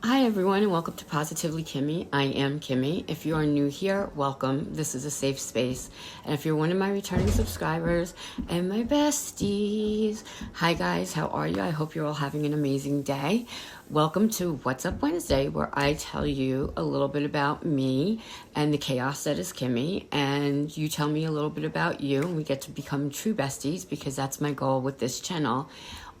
Hi everyone and welcome to Positively Kimmie. I am Kimmie. If you are new here, welcome. This is a safe space. And if you're one of my returning subscribers and my besties, hi guys, how are you? I hope you're all having an amazing day. Welcome to What's Up Wednesday, where I tell you a little bit about me and the chaos that is Kimmie, and you tell me a little bit about you, and we get to become true besties because that's my goal with this channel.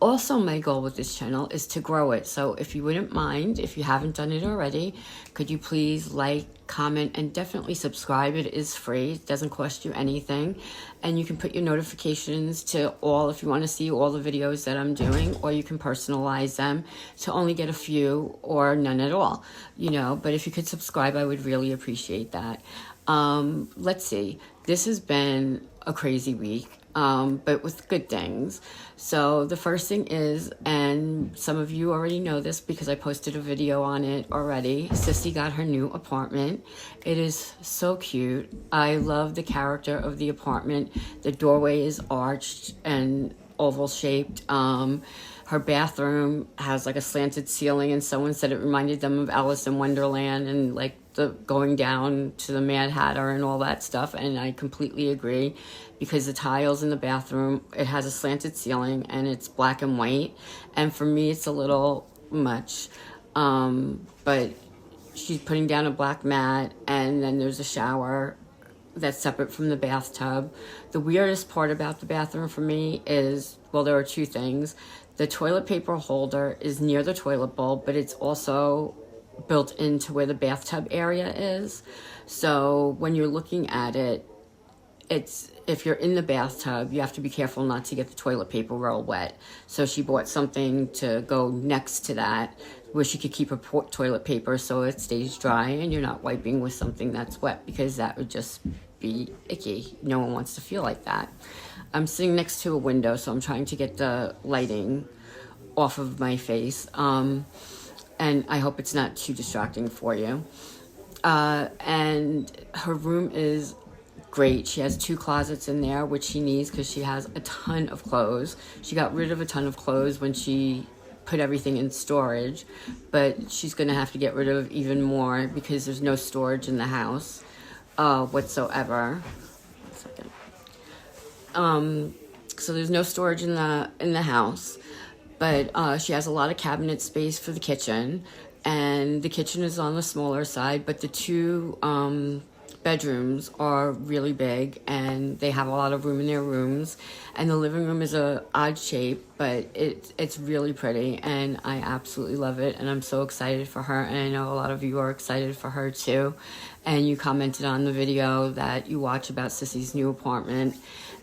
Also, my goal with this channel is to grow it. So if you wouldn't mind, if you haven't done it already, could you please like, comment, and definitely subscribe. It is free. It doesn't cost you anything. And you can put your notifications to all if you want to see all the videos that I'm doing, or you can personalize them to only get a few or none at all, but if you could subscribe, I would really appreciate that. Let's see. This has been a crazy week. But with good things. So the first thing is, and some of you already know this because I posted a video on it already, Sissy got her new apartment. It is so cute. I love the character of the apartment. The doorway is arched and oval shaped. Her bathroom has like a slanted ceiling, and someone said it reminded them of Alice in Wonderland and like the going down to the Mad Hatter and all that stuff, and I completely agree because the tiles in the bathroom, it has a slanted ceiling and it's black and white, and for me it's a little much, but she's putting down a black mat, and then there's a shower that's separate from the bathtub. The weirdest part about the bathroom for me is, well, there are two things. The toilet paper holder is near the toilet bowl, but it's also built into where the bathtub area is. So when you're looking at it, if you're in the bathtub, you have to be careful not to get the toilet paper roll wet. So she bought something to go next to that where she could keep her toilet paper so it stays dry and you're not wiping with something that's wet, because that would just be icky. No one wants to feel like that. I'm sitting next to a window, so I'm trying to get the lighting off of my face. And I hope it's not too distracting for you. And her room is great. She has 2 closets in there, which she needs because she has a ton of clothes. She got rid of a ton of clothes when she put everything in storage, but she's going to have to get rid of even more because there's no storage in the house whatsoever. 1 second. So there's no storage in the house, but she has a lot of cabinet space for the kitchen, and the kitchen is on the smaller side, but the 2 bedrooms are really big and they have a lot of room in their rooms, and the living room is a odd shape, but it's really pretty and I absolutely love it, and I'm so excited for her, and I know a lot of you are excited for her too, and you commented on the video that you watch about Sissy's new apartment,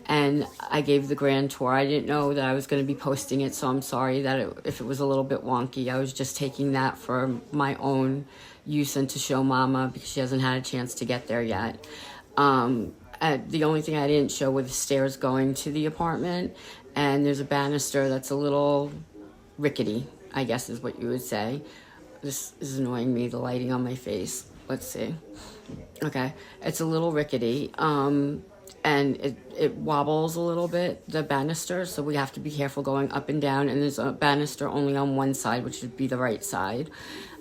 and I gave the grand tour. I didn't know that I was going to be posting it, so I'm sorry that if it was a little bit wonky. I was just taking that for my own use and to show Mama because she hasn't had a chance to get there yet. The only thing I didn't show were the stairs going to the apartment, and there's a banister that's a little rickety, I guess is what you would say. This is annoying me, the lighting on my face. Let's see. Okay, it's a little rickety, and it wobbles a little bit, the banister, so we have to be careful going up and down, and there's a banister only on one side, which would be the right side.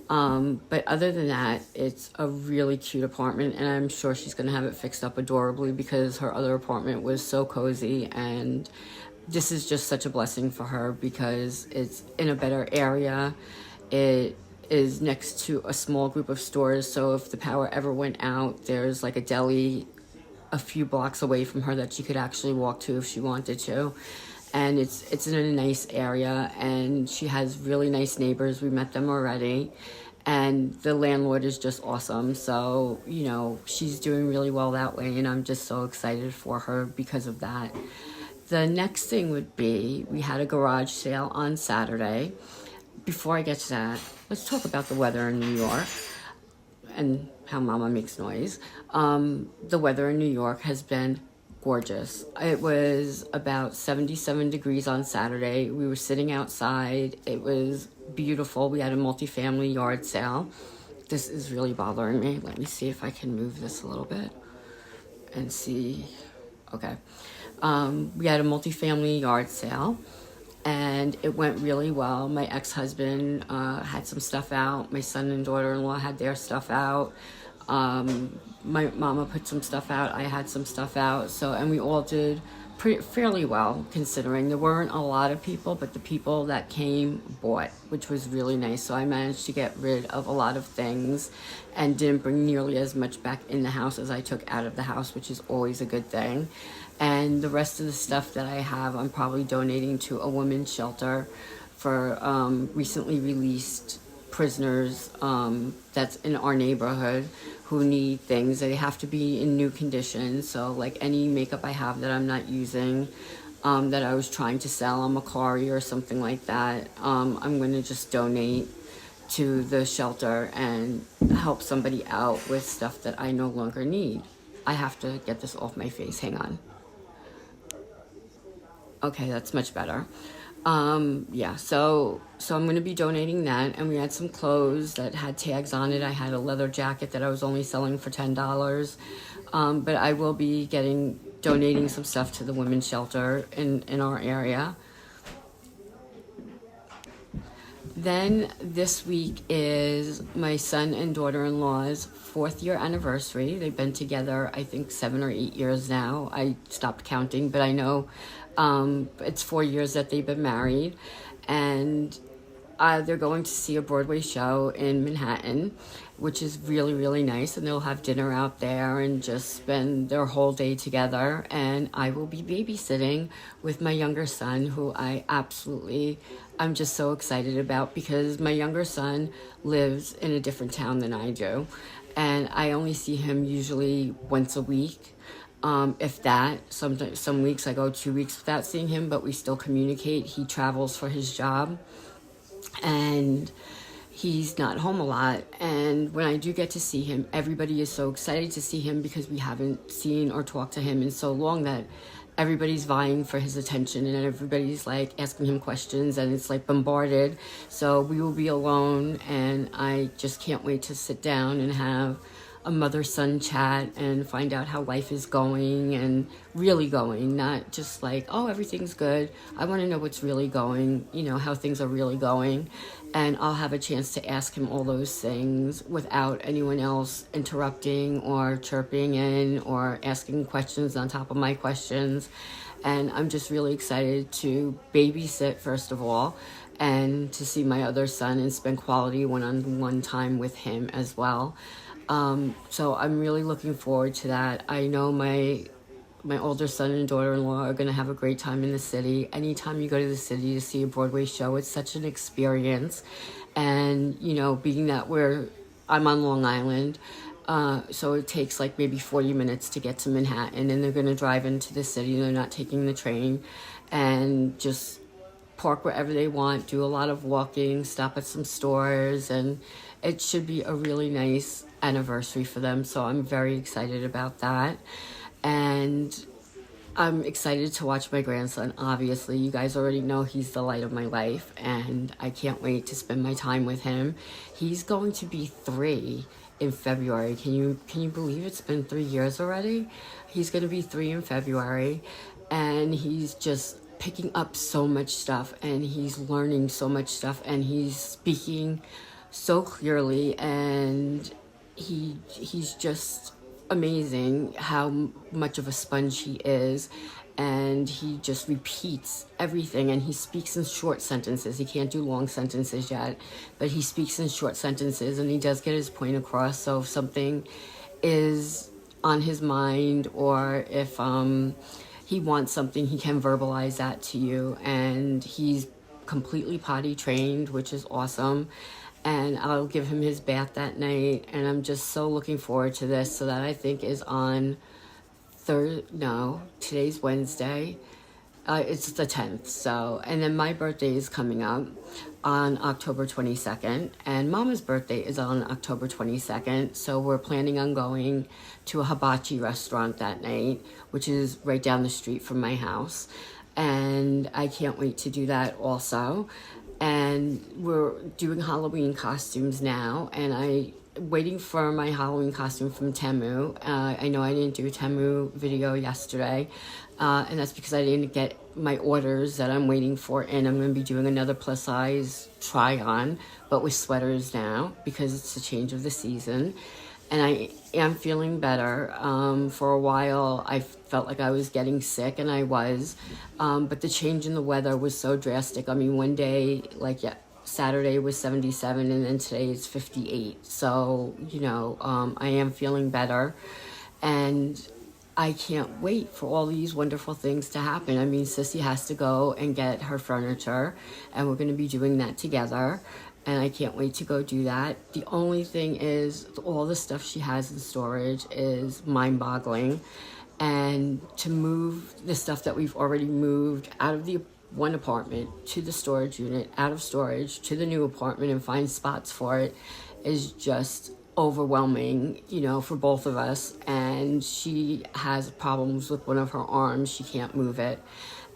But other than that, it's a really cute apartment, and I'm sure she's going to have it fixed up adorably because her other apartment was so cozy, and this is just such a blessing for her because it's in a better area. It is next to a small group of stores, so if the power ever went out, there's like a deli a few blocks away from her that she could actually walk to if she wanted to. And it's in a nice area, and she has really nice neighbors. We met them already, and the landlord is just awesome. So, she's doing really well that way, and I'm just so excited for her because of that. The next thing would be, we had a garage sale on Saturday. Before I get to that, let's talk about the weather in New York and how Mama makes noise. The weather in New York has been gorgeous. It was about 77 degrees on Saturday. We were sitting outside. It was beautiful. We had a multifamily yard sale. This is really bothering me. Let me see if I can move this a little bit and see. Okay. We had a multifamily yard sale, and it went really well. My ex-husband had some stuff out. My son and daughter-in-law had their stuff out. My mama put some stuff out. I had some stuff out. So, and we all did fairly well, considering there weren't a lot of people, but the people that came bought, which was really nice. So I managed to get rid of a lot of things and didn't bring nearly as much back in the house as I took out of the house, which is always a good thing. And the rest of the stuff that I have, I'm probably donating to a women's shelter for recently released prisoners that's in our neighborhood who need things. They have to be in new condition. So like any makeup I have that I'm not using, that I was trying to sell on Macari or something like that, I'm going to just donate to the shelter and help somebody out with stuff that I no longer need. I have to get this off my face. Hang on. Okay, that's much better. Yeah, so I'm going to be donating that, and we had some clothes that had tags on it. I had a leather jacket that I was only selling for $10, but I will be donating some stuff to the women's shelter in our area. Then this week is my son and daughter-in-law's 4th year anniversary. They've been together, I think, 7 or 8 years now. I stopped counting, but I know it's 4 years that they've been married. And they're going to see a Broadway show in Manhattan, which is really, really nice. And they'll have dinner out there and just spend their whole day together. And I will be babysitting with my younger son, who I'm just so excited about, because my younger son lives in a different town than I do. And I only see him usually once a week. If that, some weeks I go 2 weeks without seeing him, but we still communicate. He travels for his job, and he's not home a lot. And when I do get to see him, everybody is so excited to see him, because we haven't seen or talked to him in so long that everybody's vying for his attention, and everybody's like asking him questions, and it's like bombarded. So we will be alone, and I just can't wait to sit down and have a mother-son chat and find out how life is going, and really going, not just like, oh, everything's good. I want to know what's really going, how things are really going. And I'll have a chance to ask him all those things without anyone else interrupting or chirping in or asking questions on top of my questions. And I'm just really excited to babysit, first of all, and to see my other son and spend quality one-on-one time with him as well. So I'm really looking forward to that. I know my older son and daughter-in-law are going to have a great time in the city. Anytime you go to the city to see a Broadway show, it's such an experience. And, being that I'm on Long Island, so it takes like maybe 40 minutes to get to Manhattan, and they're going to drive into the city. They're not taking the train, and just park wherever they want, do a lot of walking, stop at some stores, and it should be a really nice anniversary for them. So I'm very excited about that. And I'm excited to watch my grandson. Obviously, you guys already know he's the light of my life, and I can't wait to spend my time with him. He's going to be 3 in February. Can you believe it's been 3 years already? He's going to be 3 in February, and he's just picking up so much stuff, and he's learning so much stuff, and he's speaking so clearly, and he's just amazing how much of a sponge he is. And he just repeats everything, and he speaks in short sentences. He can't do long sentences yet, but he speaks in short sentences, and he does get his point across. So if something is on his mind, or if he wants something, he can verbalize that to you. And he's completely potty trained, which is awesome. And I'll give him his bath that night, and I'm just so looking forward to this. So that, I think, is on today's Wednesday. It's the 10th. So, and then my birthday is coming up on October 22nd, and Mama's birthday is on October 22nd. So we're planning on going to a hibachi restaurant that night, which is right down the street from my house. And I can't wait to do that also. And we're doing Halloween costumes now, and I waiting for my Halloween costume from Temu. I know I didn't do a Temu video yesterday, and that's because I didn't get my orders that I'm waiting for, and I'm going to be doing another plus size try on, but with sweaters now because it's the change of the season. And I am feeling better. For a while, I felt like I was getting sick, and I was. But the change in the weather was so drastic. I mean, one day, like Saturday was 77, and then today it's 58. So, you know, I am feeling better. And I can't wait for all these wonderful things to happen. I mean, Sissy has to go and get her furniture, and we're going to be doing that together. And I can't wait to go do that. The only thing is, all the stuff she has in storage is mind-boggling. And to move the stuff that we've already moved out of the one apartment to the storage unit, out of storage to the new apartment, and find spots for it is just overwhelming, you know, for both of us. And she has problems with one of her arms. She can't move it.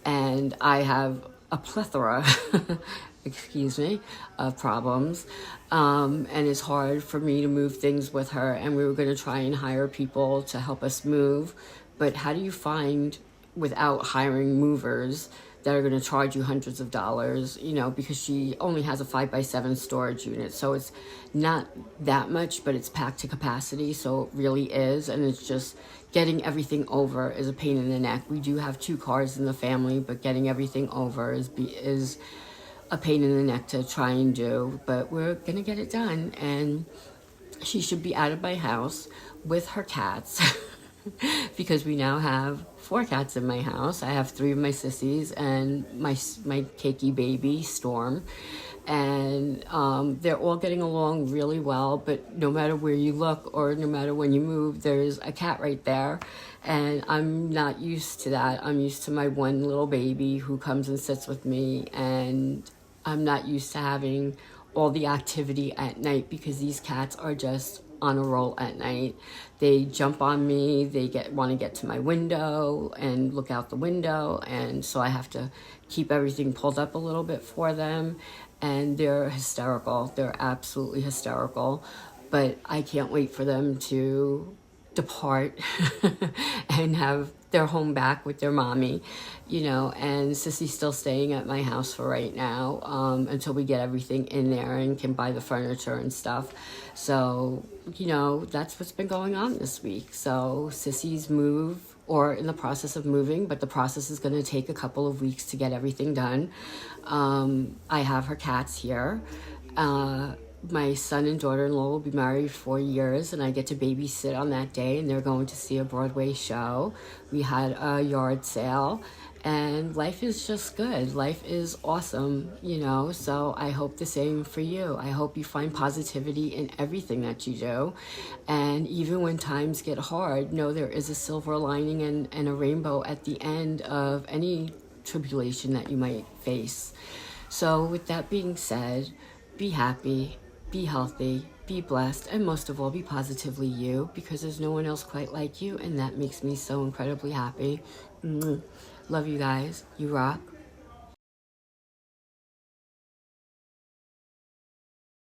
And I have a plethora excuse me, of problems. And it's hard for me to move things with her. And we were going to try and hire people to help us move. But how do you find, without hiring movers that are going to charge you hundreds of dollars, you know, because she only has a 5x7 storage unit. So it's not that much, but it's packed to capacity. So it really is. And it's just getting everything over is a pain in the neck. We do have 2 cars in the family, but getting everything over is a pain in the neck to try and do, but we're gonna get it done. And she should be out of my house with her cats because we now have 4 cats in my house. I have 3 of my sissies and my cakey baby Storm, and they're all getting along really well. But no matter where you look or no matter when you move, there's a cat right there. And I'm not used to that. I'm used to my one little baby who comes and sits with me, and I'm not used to having all the activity at night because these cats are just on a roll at night. They jump on me, they want to get to my window and look out the window, and so I have to keep everything pulled up a little bit for them. And they're hysterical. They're absolutely hysterical. But I can't wait for them to depart and have their home back with their mommy, you know. And Sissy's still staying at my house for right now, until we get everything in there and can buy the furniture and stuff. So, you know, that's what's been going on this week. So Sissy's in the process of moving, but the process is going to take a couple of weeks to get everything done. I have her cats here. My son and daughter-in-law will be married 4 years, and I get to babysit on that day, and they're going to see a Broadway show. We had a yard sale, and life is just good. Life is awesome, you know, so I hope the same for you. I hope you find positivity in everything that you do, and even when times get hard, know there is a silver lining and a rainbow at the end of any tribulation that you might face. So with that being said, be happy, be healthy, be blessed, and most of all, be positively you, because there's no one else quite like you, and that makes me so incredibly happy. Love you guys. You rock.